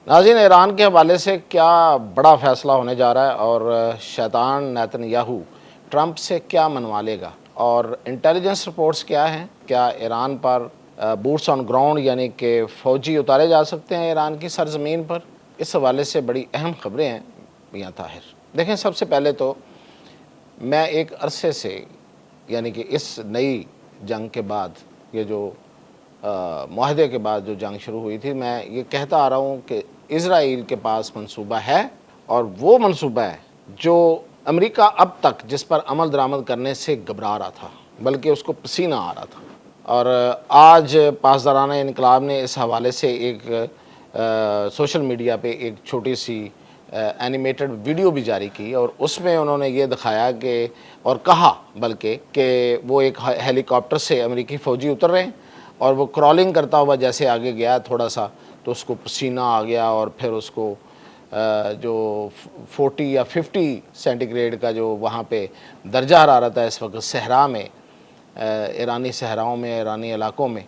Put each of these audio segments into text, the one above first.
नाज़रीन, ईरान के हवाले से क्या बड़ा फ़ैसला होने जा रहा है और शैतान नेतन्याहू ट्रंप से क्या मनवा लेगा, और इंटेलिजेंस रिपोर्ट्स क्या हैं, क्या ईरान पर बूट्स ऑन ग्राउंड यानी कि फ़ौजी उतारे जा सकते हैं ईरान की सरज़मीन पर। इस हवाले से बड़ी अहम ख़बरें हैं मियां ताहिर। देखें, सबसे पहले तो मैं एक अरसे से यानी कि इस नई जंग के बाद, ये जो मुआहदे के बाद जो जंग शुरू हुई थी, मैं ये कहता आ रहा हूँ कि इज़राइल के पास मंसूबा है, और वो मंसूबा है जो अमेरिका अब तक जिस पर अमल दरामद करने से घबरा रहा था, बल्कि उसको पसीना आ रहा था। और आज पासदाराना इनकलाब ने इस हवाले से एक सोशल मीडिया पे एक छोटी सी एनिमेटेड वीडियो भी जारी की, और उसमें उन्होंने ये दिखाया कि, और कहा बल्कि, कि वो एक हेलीकॉप्टर से अमेरिकी फ़ौजी उतर रहे हैं और वो क्रॉलिंग करता हुआ जैसे आगे गया थोड़ा सा, तो उसको पसीना आ गया, और फिर उसको जो 40 या 50 सेंटीग्रेड का जो वहाँ पे दर्जा हरारत है इस वक्त सहरा में, ईरानी सहराओं में, ईरानी इलाकों में,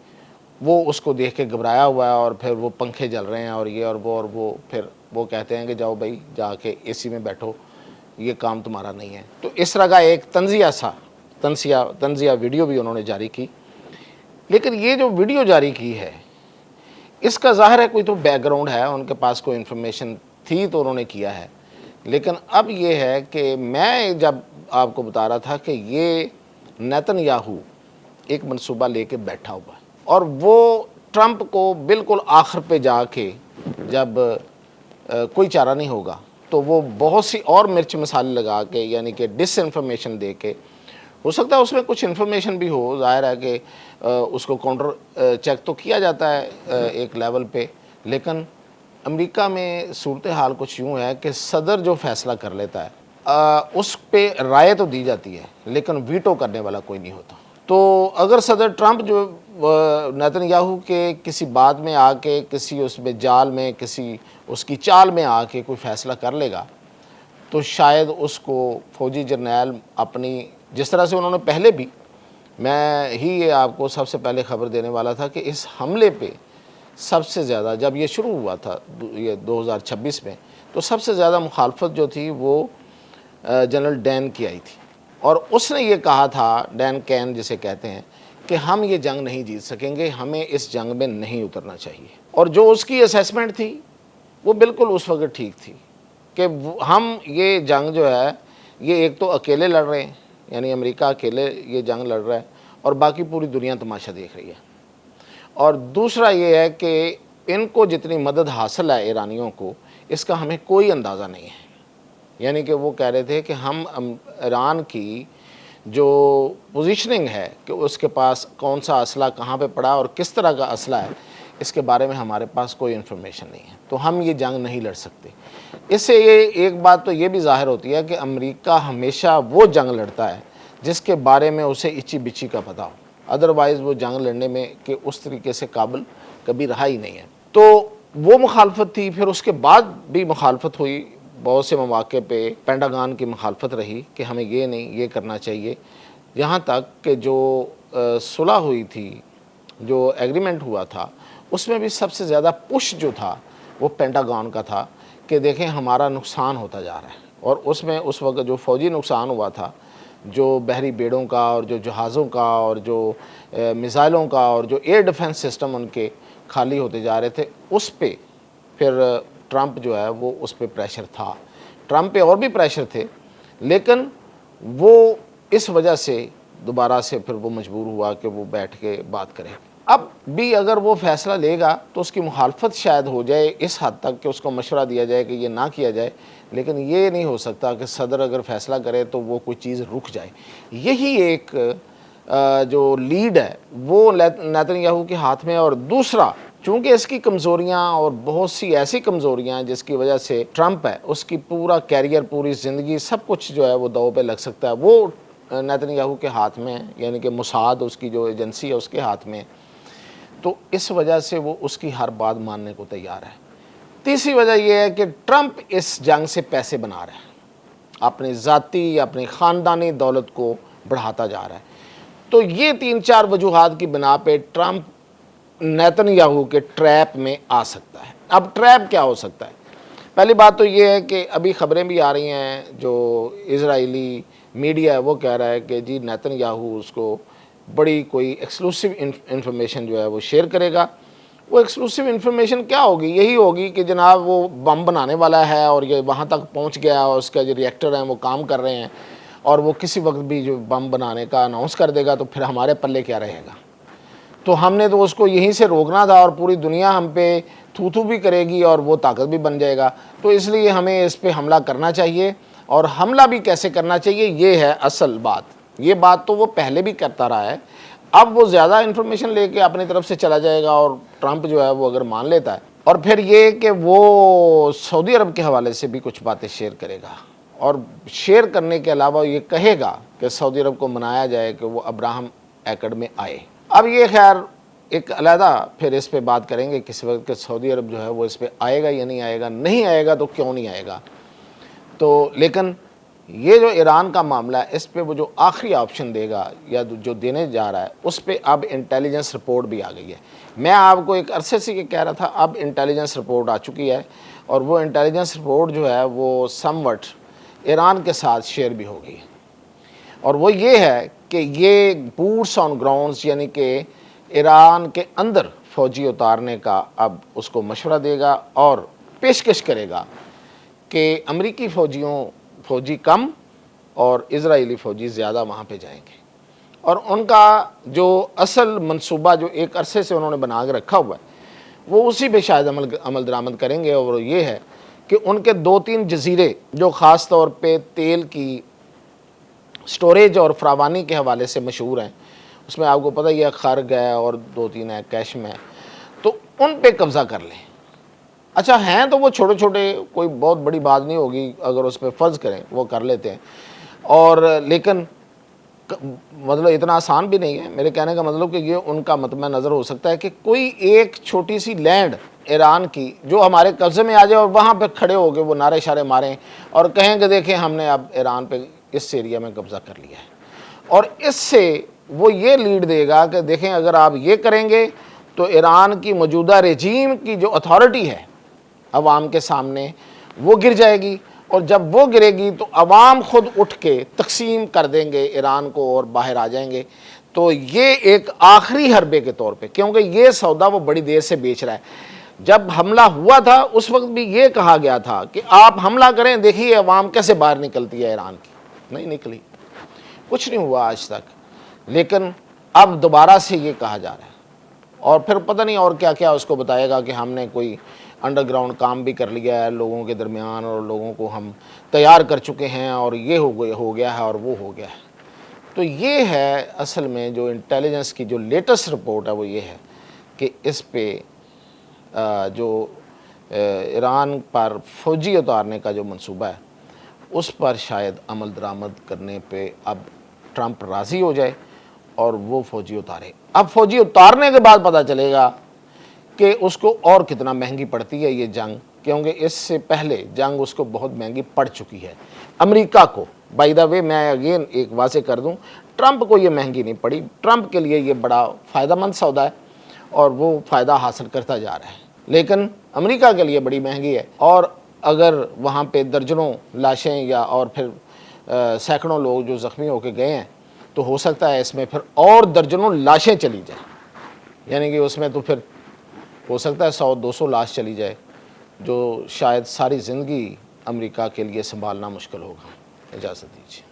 वो उसको देख के घबराया हुआ है, और फिर वो पंखे जल रहे हैं और ये और वो फिर वो कहते हैं कि जाओ भाई जाके एसी में बैठो, ये काम तुम्हारा नहीं है। तो इस तरह का एक तंजिया वीडियो भी उन्होंने जारी की। लेकिन ये जो वीडियो जारी की है, इसका ज़ाहिर है कोई तो बैकग्राउंड है, उनके पास कोई इन्फॉर्मेशन थी तो उन्होंने किया है। लेकिन अब ये है कि मैं जब आपको बता रहा था कि ये नेतन्याहू एक मंसूबा लेके बैठा हुआ है, और वो ट्रंप को बिल्कुल आखिर पे जाके जब कोई चारा नहीं होगा तो वो बहुत सी और मिर्च मसाले लगा के, यानी कि डिस इन्फॉर्मेशन दे के, हो सकता है उसमें कुछ इन्फॉर्मेशन भी हो, ज़ाहिर है कि उसको काउंटर चेक तो किया जाता है एक लेवल पे। लेकिन अमेरिका में सूरत हाल कुछ यूँ है कि सदर जो फ़ैसला कर लेता है उस पे राय तो दी जाती है, लेकिन वीटो करने वाला कोई नहीं होता। तो अगर सदर ट्रंप जो नेतन्याहू के किसी बात में आके, किसी उसमें जाल में, किसी उसकी चाल में आके कोई फ़ैसला कर लेगा, तो शायद उसको फ़ौजी जर्नैल अपनी, जिस तरह से उन्होंने पहले भी, मैं ही ये आपको सबसे पहले ख़बर देने वाला था कि इस हमले पे सबसे ज़्यादा, जब ये शुरू हुआ था ये 2026 में, तो सबसे ज़्यादा मुखालफत जो थी वो जनरल डैन की आई थी, और उसने ये कहा था, डैन कैन जिसे कहते हैं, कि हम ये जंग नहीं जीत सकेंगे, हमें इस जंग में नहीं उतरना चाहिए। और जो उसकी असेसमेंट थी वो बिल्कुल उस वक्त ठीक थी कि हम ये जंग जो है, ये एक तो अकेले लड़ रहे हैं, यानी अमेरिका अकेले ये जंग लड़ रहा है, और बाकी पूरी दुनिया तमाशा देख रही है। और दूसरा ये है कि इनको जितनी मदद हासिल है ईरानियों को, इसका हमें कोई अंदाज़ा नहीं है। यानी कि वो कह रहे थे कि हम ईरान की जो पोजीशनिंग है कि उसके पास कौन सा असला कहाँ पे पड़ा और किस तरह का असला है, इसके बारे में हमारे पास कोई इन्फॉर्मेशन नहीं है, तो हम ये जंग नहीं लड़ सकते। इससे ये एक बात तो ये भी ज़ाहिर होती है कि अमेरिका हमेशा वो जंग लड़ता है जिसके बारे में उसे इची बिची का पता हो, अदरवाइज़ वो जंग लड़ने में कि उस तरीके से काबिल कभी रहा ही नहीं है। तो वो मुखालफत थी, फिर उसके बाद भी मुखालफत हुई, बहुत से मौके पे पेंटागन की मुखालफत रही कि हमें ये नहीं, ये करना चाहिए। यहाँ तक कि जो सुलह हुई थी, जो एग्रीमेंट हुआ था, उसमें भी सबसे ज़्यादा पुश जो था वो पेंटागन का था कि देखें हमारा नुकसान होता जा रहा है। और उसमें उस वक्त जो फ़ौजी नुकसान हुआ था, जो बहरी बेड़ों का और जो जहाज़ों का और जो मिसाइलों का और जो एयर डिफेंस सिस्टम उनके खाली होते जा रहे थे, उस पे फिर ट्रंप जो है वो उस पर प्रेशर था। ट्रंप पे और भी प्रेशर थे, लेकिन वो इस वजह से दोबारा से फिर वो मजबूर हुआ कि वो बैठ के बात करे। अब भी अगर वो फ़ैसला लेगा तो उसकी मुखालफत शायद हो जाए इस हद तक कि उसको मशवरा दिया जाए कि ये ना किया जाए, लेकिन ये नहीं हो सकता कि सदर अगर फ़ैसला करे तो वो कोई चीज़ रुक जाए। यही एक जो लीड है वो नेतन्याहू के हाथ में। और दूसरा, चूँकि इसकी कमज़ोरियाँ और बहुत सी ऐसी कमज़ोरियाँ हैं जिसकी वजह से ट्रंप है उसकी पूरा कैरियर, पूरी ज़िंदगी, सब कुछ जो है वो दांव पे लग सकता है, वो नेतन्याहू के हाथ में है, यानी कि मोसाद उसकी जो एजेंसी है उसके हाथ में। तो इस वजह से वो उसकी हर बात मानने को तैयार है। तीसरी वजह यह है कि ट्रंप इस जंग से पैसे बना रहा है, अपनी ज़ाती, अपनी ख़ानदानी दौलत को बढ़ाता जा रहा है। तो ये 3-4 वजूहात की बिना पे ट्रंप नेतन्याहू के ट्रैप में आ सकता है। अब ट्रैप क्या हो सकता है? पहली बात तो ये है कि अभी खबरें भी आ रही हैं, जो इजरायली मीडिया है वो कह रहा है कि जी नेतन्याहू उसको बड़ी कोई एक्सक्लूसिव इंफॉर्मेशन जो है वो शेयर करेगा। वो एक्सक्लूसिव इन्फॉर्मेशन क्या होगी? यही होगी कि जनाब वो बम बनाने वाला है और ये वहाँ तक पहुँच गया और उसका जो रिएक्टर हैं वो काम कर रहे हैं और वो किसी वक्त भी जो बम बनाने का अनाउंस कर देगा, तो फिर हमारे पल्ले क्या रहेगा? तो हमने तो उसको यहीं से रोकना था और पूरी दुनिया हम पे थू थू भी करेगी और वो ताकत भी बन जाएगा। तो इसलिए हमें इस पे हमला करना चाहिए, और हमला भी कैसे करना चाहिए ये है असल बात। ये बात तो वो पहले भी करता रहा है, अब वो ज़्यादा इन्फॉर्मेशन लेके अपनी तरफ से चला जाएगा और ट्रंप जो है वो अगर मान लेता है, और फिर ये कि वो सऊदी अरब के हवाले से भी कुछ बातें शेयर करेगा, और शेयर करने के अलावा ये कहेगा कि सऊदी अरब को मनाया जाए कि वो अब्राहम एकड़ में आए। अब ये खैर एक अलहदा फिर इस पे बात करेंगे किस वक्त कि सऊदी अरब जो है वो इस पे आएगा या नहीं आएगा। नहीं आएगा तो क्यों नहीं आएगा। तो लेकिन ये जो ईरान का मामला है, इस पे वो जो आखिरी ऑप्शन देगा या जो देने जा रहा है, उस पे अब इंटेलिजेंस रिपोर्ट भी आ गई है। मैं आपको एक अरसे से ये कह रहा था, अब इंटेलिजेंस रिपोर्ट आ चुकी है, और वो इंटेलिजेंस रिपोर्ट जो है वो समवट ईरान के साथ शेयर भी हो गई। और वो ये है कि ये बूट्स ऑन ग्राउंड्स, यानी कि ईरान के अंदर फ़ौजी उतारने का अब उसको मशवरा देगा और पेशकश करेगा कि अमरीकी फ़ौजी कम और इज़राइली फ़ौजी ज़्यादा वहाँ पे जाएंगे। और उनका जो असल मंसूबा जो एक अरसे से उन्होंने बना के रखा हुआ है, वो उसी पे शायद अमल दरामद करेंगे। और ये है कि उनके 2-3 जजीरे जो ख़ास तौर पे तेल की स्टोरेज और फरावानी के हवाले से मशहूर हैं, उसमें आपको पता ही है खर्ग है और 2-3 है कैश में, तो उन पे कब्ज़ा कर लें। अच्छा हैं तो वो छोटे छोटे, कोई बहुत बड़ी बात नहीं होगी अगर उस पर फ़र्ज़ करें, वो कर लेते हैं। और लेकिन मतलब इतना आसान भी नहीं है। मेरे कहने का मतलब कि ये उनका मतम नज़र हो सकता है कि कोई एक छोटी सी लैंड ईरान की जो हमारे कब्ज़े में आ जाए और वहाँ पे खड़े हो गए वो नारे शारे मारें और कहें कि देखें हमने अब ईरान पे इस एरिया में कब्ज़ा कर लिया है। और इससे वो ये लीड देगा कि देखें अगर आप ये करेंगे तो ईरान की मौजूदा रेजीम की जो अथॉरिटी है अवाम के सामने वो गिर जाएगी, और जब वो गिरेगी तो अवाम खुद उठ के तकसीम कर देंगे ईरान को और बाहर आ जाएंगे। तो ये एक आखिरी हरबे के तौर पे, क्योंकि ये सौदा वो बड़ी देर से बेच रहा है। जब हमला हुआ था उस वक्त भी ये कहा गया था कि आप हमला करें, देखिए अवाम कैसे बाहर निकलती है ईरान की। नहीं निकली, कुछ नहीं हुआ आज तक। लेकिन अब दोबारा से ये कहा जा रहा है, और फिर पता नहीं और क्या क्या उसको बताएगा कि हमने कोई अंडरग्राउंड काम भी कर लिया है लोगों के दरमियान और लोगों को हम तैयार कर चुके हैं और ये हो गया है और वो हो गया है। तो ये है असल में जो इंटेलिजेंस की जो लेटेस्ट रिपोर्ट है वो ये है कि इस पे जो ईरान पर फ़ौजी उतारने का जो मंसूबा है उस पर शायद अमल दरामद करने पे अब ट्रंप राज़ी हो जाए और वो फ़ौजी उतारे। अब फ़ौजी उतारने के बाद पता चलेगा कि उसको और कितना महंगी पड़ती है ये जंग, क्योंकि इससे पहले जंग उसको बहुत महंगी पड़ चुकी है अमेरिका को। बाय द वे मैं अगेन एक वाज़े कर दूं, ट्रंप को ये महंगी नहीं पड़ी, ट्रंप के लिए ये बड़ा फ़ायदेमंद सौदा है और वो फ़ायदा हासिल करता जा रहा है। लेकिन अमेरिका के लिए बड़ी महंगी है, और अगर वहाँ पे दर्जनों लाशें या और फिर सैकड़ों लोग जो ज़ख्मी होकर गए हैं, तो हो सकता है इसमें फिर और दर्जनों लाशें चली जाएं, यानी कि उसमें तो फिर हो सकता है 100-200 लाश चली जाए, जो शायद सारी ज़िंदगी अमेरिका के लिए संभालना मुश्किल होगा। इजाज़त दीजिए।